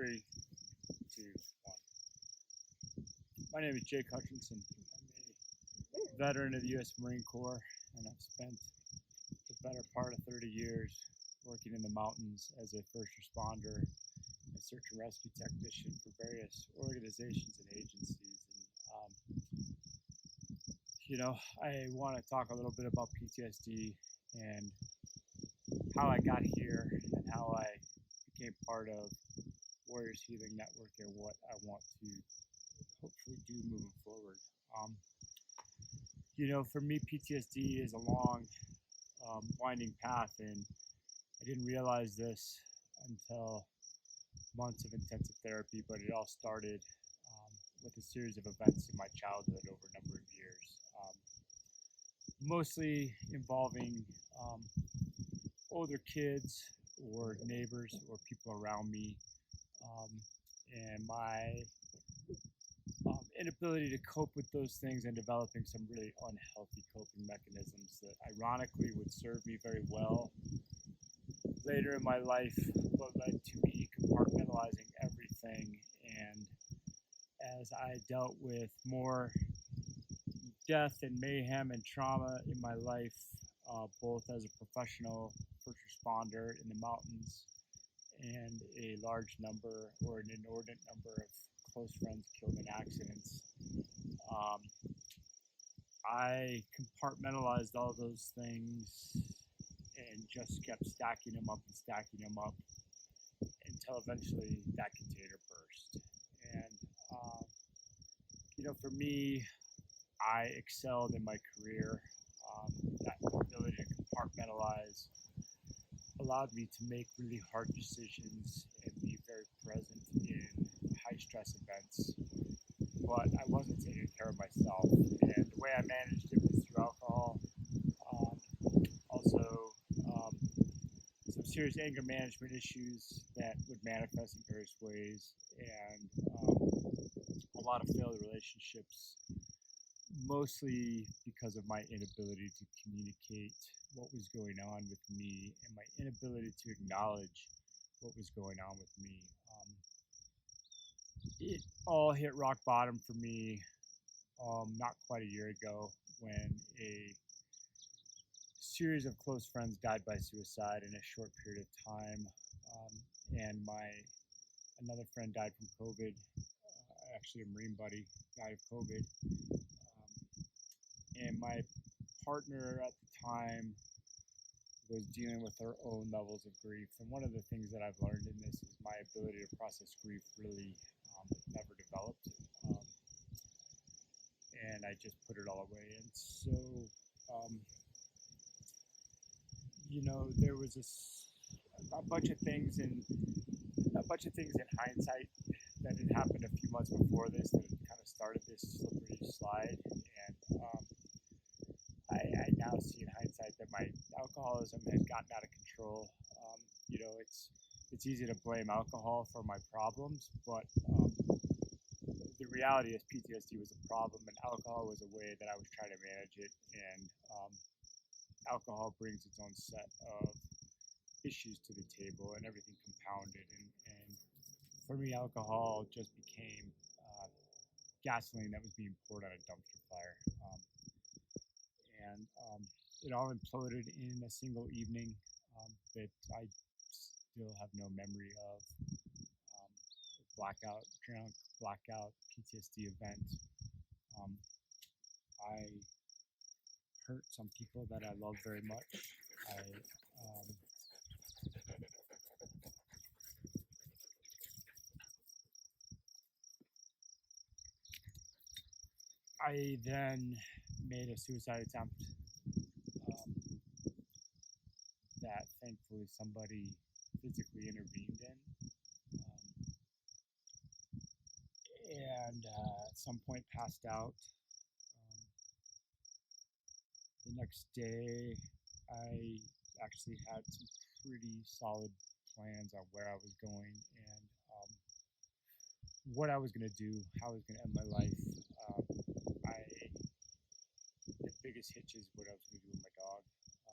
Three, two, one. My name is Jake Hutchinson. I'm a veteran of the U.S. Marine Corps, and I've spent the better part of 30 years working in the mountains as a first responder, a search and rescue technician for various organizations and agencies. I want to talk a little bit about PTSD and how I got here and how I became part of Warriors Healing Network and what I want to hopefully do moving forward. For me, PTSD is a long, winding path, and I didn't realize this until months of intensive therapy, but it all started with a series of events in my childhood over a number of years, mostly involving older kids or neighbors or people around me, and my inability to cope with those things and developing some really unhealthy coping mechanisms that ironically would serve me very well later in my life, but led to me compartmentalizing everything. And as I dealt with more death and mayhem and trauma in my life, both as a professional first responder in the mountains and a large number or an inordinate number of close friends killed in accidents, I compartmentalized all those things and just kept stacking them up until eventually that container burst. And for me, I excelled in my career. That ability to compartmentalize allowed me to make really hard decisions and be very present in high stress events. But I wasn't taking care of myself, and the way I managed it was through alcohol. Also, some serious anger management issues that would manifest in various ways, and a lot of failed relationships, mostly because of my inability to communicate what was going on with me and my inability to acknowledge what was going on with me. It all hit rock bottom for me not quite a year ago when a series of close friends died by suicide in a short period of time, and another friend died from COVID. Actually, a Marine buddy died of COVID, and my partner at the time was dealing with her own levels of grief. And one of the things that I've learned in this is my ability to process grief really never developed. And I just put it all away. And so, there was a bunch of things in hindsight that had happened a few months before this that had kind of started this slippery slide. And I now see in hindsight that my alcoholism had gotten out of control. It's easy to blame alcohol for my problems, but the reality is PTSD was a problem, and alcohol was a way that I was trying to manage it. And alcohol brings its own set of issues to the table, and everything compounded. And for me, alcohol just became gasoline that was being poured on a dumpster fire. And it all imploded in a single evening that I still have no memory of. Blackout drunk, blackout PTSD event. I hurt some people that I love very much. I then made a suicide attempt that thankfully somebody physically intervened in. And at some point passed out. The next day, I actually had some pretty solid plans on where I was going and what I was going to do, how I was going to end my life. The biggest hitch is what I was going to do with my dog. I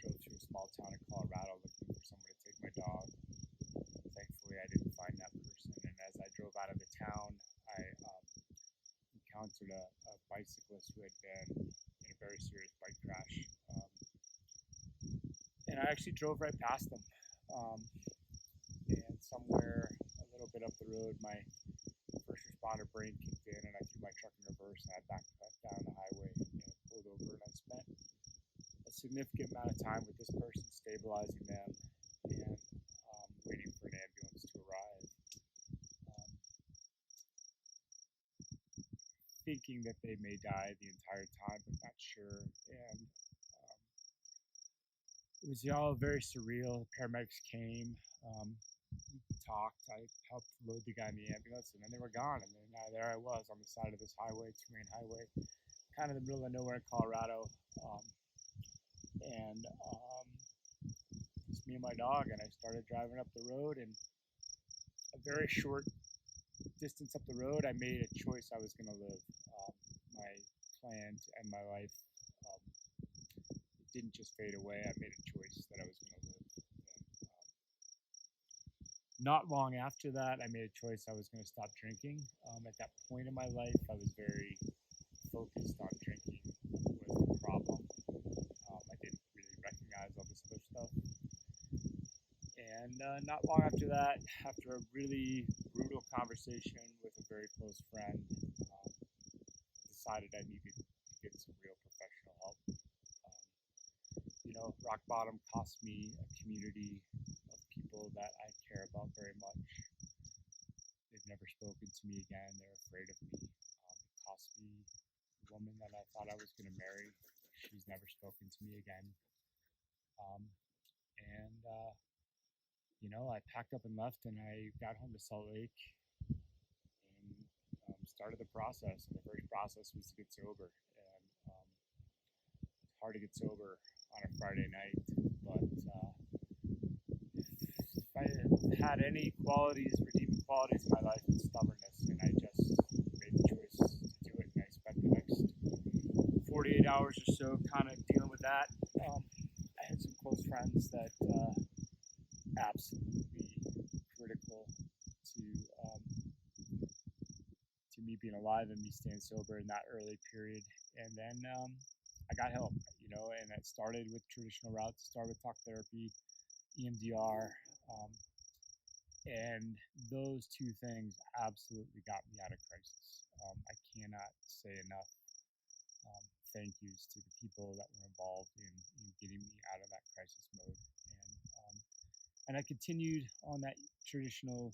drove through a small town in Colorado looking for someone to take my dog. Thankfully, luckily I didn't find that person. And as I drove out of the town, I encountered a bicyclist who had been in a very serious bike crash. And I actually drove right past them. And somewhere a little bit up the road, my first responder brain kicked in, and I threw my truck in reverse, and I backed down the highway and pulled over. And I spent a significant amount of time with this person, stabilizing them and waiting for an ambulance to arrive, um, thinking that they may die the entire time, but not sure. And it was all very surreal. Paramedics came, we talked. I helped load the guy in the ambulance, and then they were gone. And then there I was on the side of this highway, two-lane highway, kind of in the middle of nowhere in Colorado. And Just me and my dog, and I started driving up the road. And a very short distance up the road, I made a choice I was going to live. My plan to end my life didn't just fade away. I made a choice that I was going to live. And, not long after that, I made a choice I was going to stop drinking. At that point in my life, I was very focused on drinking was the problem. I didn't really recognize all this other stuff. And not long after that, after a really brutal conversation with a very close friend, decided I needed to get some real professional help. Rock bottom cost me a community of people that I care about very much. They've never spoken to me again. They're afraid of me. It cost me the woman that I thought I was going to marry. She's never spoken to me again. Um, and I packed up and left, and I got home to Salt Lake and started the process. And the first process was to get sober. And it's hard to get sober on a Friday night, but if I had any redeeming qualities in my life, it's stubbornness, and I just made the choice to do it. And I spent the next 48 hours or so kind of dealing with that. I had some close friends that absolutely critical to me being alive and me staying sober in that early period. And then I got help, and it started with traditional routes, started with talk therapy, EMDR, and those two things absolutely got me out of crisis. I cannot say enough thank yous to the people that were involved in getting me out of that crisis mode. And I continued on that traditional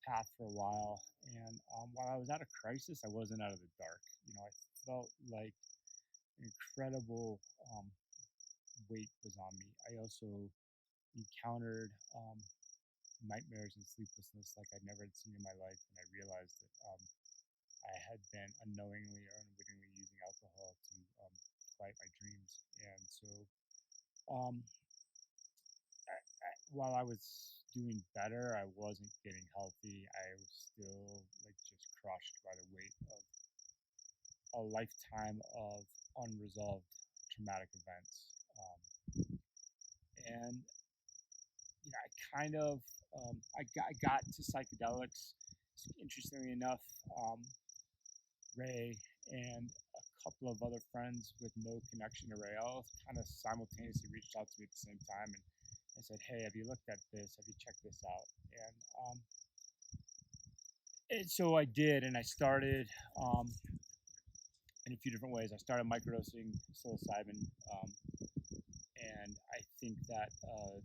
path for a while. And while I was out of crisis, I wasn't out of the dark. I felt like an incredible weight was on me. I also encountered nightmares and sleeplessness like I'd never seen in my life. And I realized that I had been unknowingly or unwittingly using alcohol to quiet my dreams. And so while I was doing better, I wasn't getting healthy. I was still just crushed by the weight of a lifetime of unresolved traumatic events. And I kind of I got to psychedelics. Interestingly enough, Ray and a couple of other friends with no connection to Ray all kind of simultaneously reached out to me at the same time, and I said, "Hey, have you looked at this? Have you checked this out?" And so I did, and I started in a few different ways. I started microdosing psilocybin, and I think that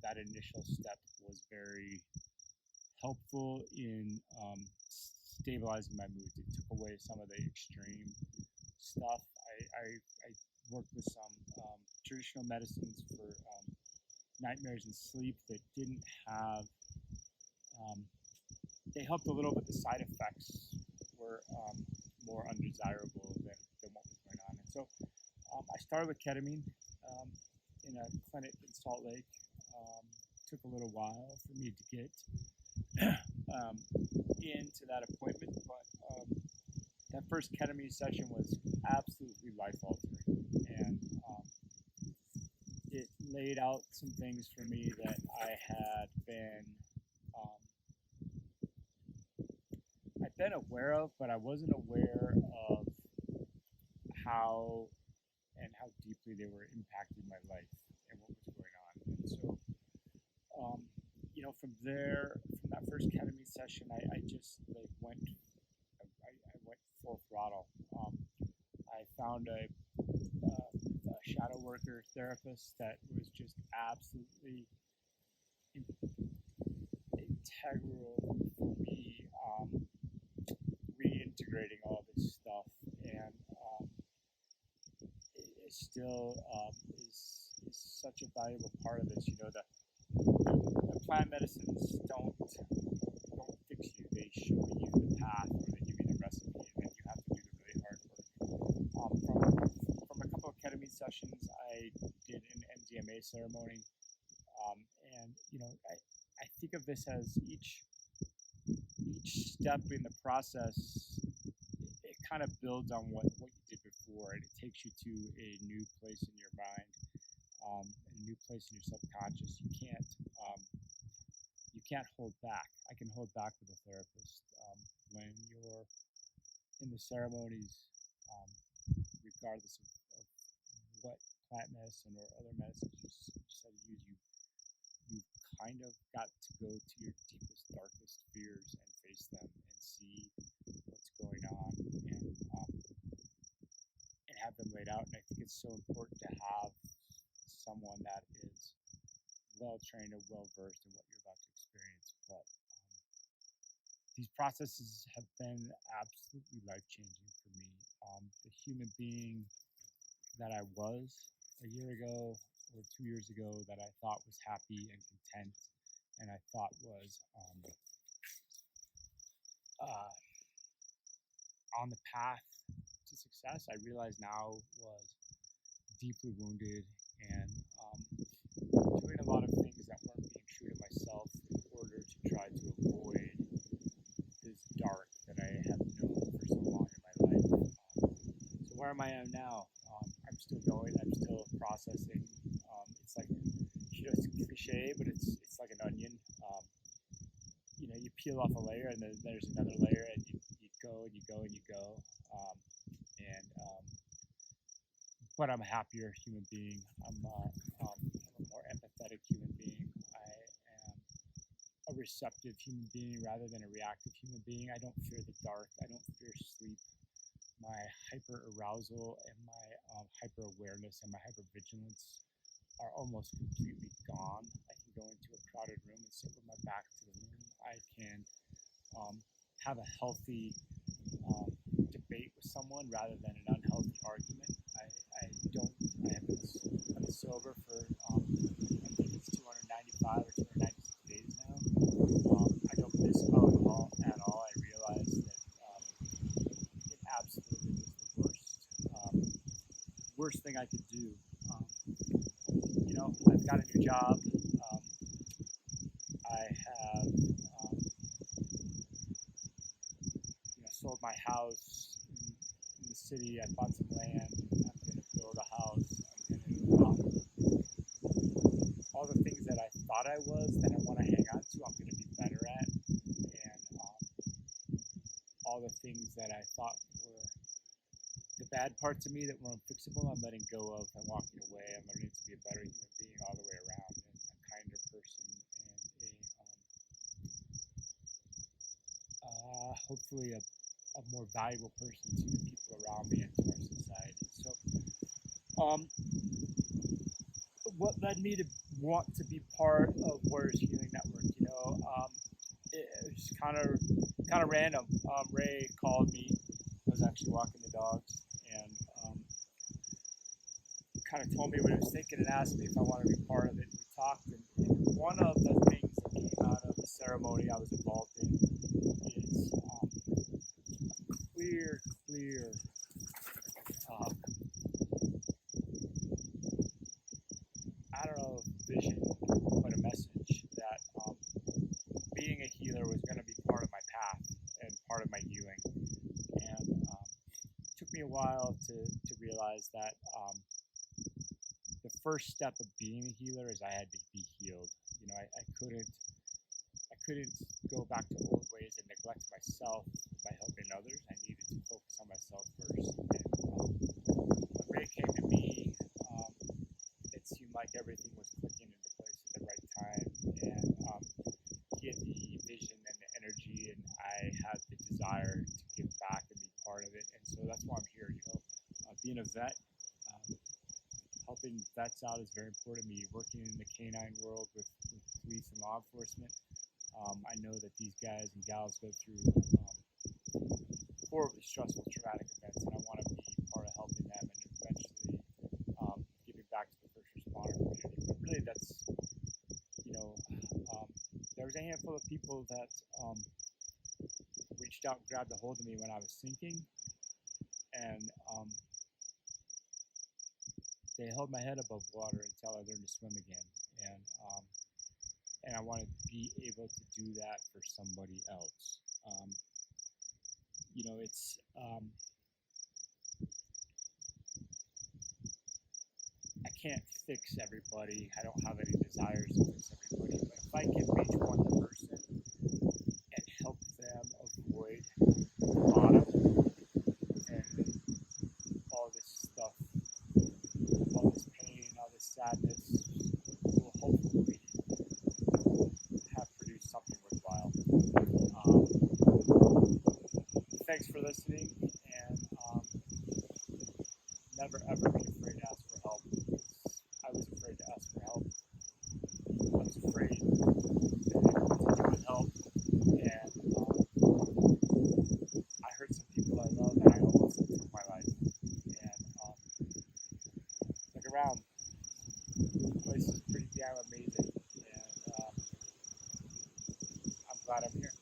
that initial step was very helpful in stabilizing my mood. It took away some of the extreme stuff. I worked with some traditional medicines for nightmares and sleep that didn't have. They helped a little, but the side effects were more undesirable than what was going on. And so I started with ketamine in a clinic in Salt Lake. Took a little while for me to get into that appointment, but that first ketamine session was absolutely life-altering, and it laid out some things for me that I had been been aware of, but I wasn't aware of how how deeply they were impacting my life and what was going on. And so, um, from there, from that first ketamine session, I just like I went full throttle. I found a shadow worker therapist that was just absolutely integral for me, reintegrating all this stuff, and it still is such a valuable part of this. The plant medicines don't fix you; they show you the path, or they give you the recipe, and then you have to do the really hard work. From a couple of ketamine sessions, I did an MDMA ceremony, and I think of this as each step in the process, it kind of builds on what you did before, and it takes you to a new place in your mind, a new place in your subconscious. You can't hold back. I can hold back with a therapist. When you're in the ceremonies, um, regardless of what plant medicine or other medicines you decide to use, you've kind of got to go to your deepest, darkest fears and face them and see what's going on, and have them laid out. And I think it's so important to have someone that is well trained or well versed in what you're about to experience. But these processes have been absolutely life changing for me. The human being that I was a year ago or 2 years ago, that I thought was happy and content, and I thought was uh, on the path to success, I realize now was deeply wounded and doing a lot of things that weren't being true to myself in order to try to avoid this dark that I have known for so long in my life. So where am I at now? I'm still going. I'm still processing. It's like, it's cliche, but it's like an onion. You peel off a layer, and then there's another layer, and you go and you go and you go. And But I'm a happier human being. I'm a more empathetic human being. I am a receptive human being rather than a reactive human being. I don't fear the dark. I don't fear sleep. My hyper arousal and my hyper awareness and my hyper vigilance are almost completely gone. I can go into a crowded room and sit with my back to the room. I can have a healthy debate with someone rather than an unhealthy argument. I've been sober for I think it's 295 or 296 days now. I don't miss alcohol at all. I realize that it absolutely was the worst thing I could do. I've got a new job. I have sold my house in the city. I bought some land. I'm going to build a house. I'm going to all the things that I thought I was, that I want to hang on to, I'm going to be better at. And all the things that I thought were the bad parts of me that were unfixable, I'm letting go of and walking away. I'm learning to be a better human being all the way around, and a kinder person, and hopefully a more valuable person to the people around me and to our society. So, what led me to want to be part of Warriors Healing Network? It was kind of random. Ray called me. I was actually walking the dogs, and kind of told me what he was thinking and asked me if I wanted to be part of it. We talked, and one of the things that came out of the ceremony I was involved in is clear I don't know, vision, but a message that being a healer was going to be part of my path and part of my healing. And it took me a while to realize that the first step of being a healer is I had to be healed. I couldn't go back to old ways and neglect myself, my vet. Helping vets out is very important to me. Working in the canine world with police and law enforcement, I know that these guys and gals go through horribly stressful, traumatic events, and I want to be part of helping them and eventually giving back to the first responder community. But really, that's, there was a handful of people that reached out and grabbed a hold of me when I was sinking, and they held my head above water until I learned to swim again. And I want to be able to do that for somebody else. It's I can't fix everybody. I don't have any desires to fix everybody. But if I can reach one person and help them avoid the bottom and all this stuff, all this pain, all this sadness, will hopefully have produced something worthwhile. Thanks for listening, and never ever be afraid to ask for help. I was afraid to ask for help. I was afraid to get help, and I hurt some people I love, and I almost took my life. And look around, the place is pretty damn amazing, and I'm glad I'm here.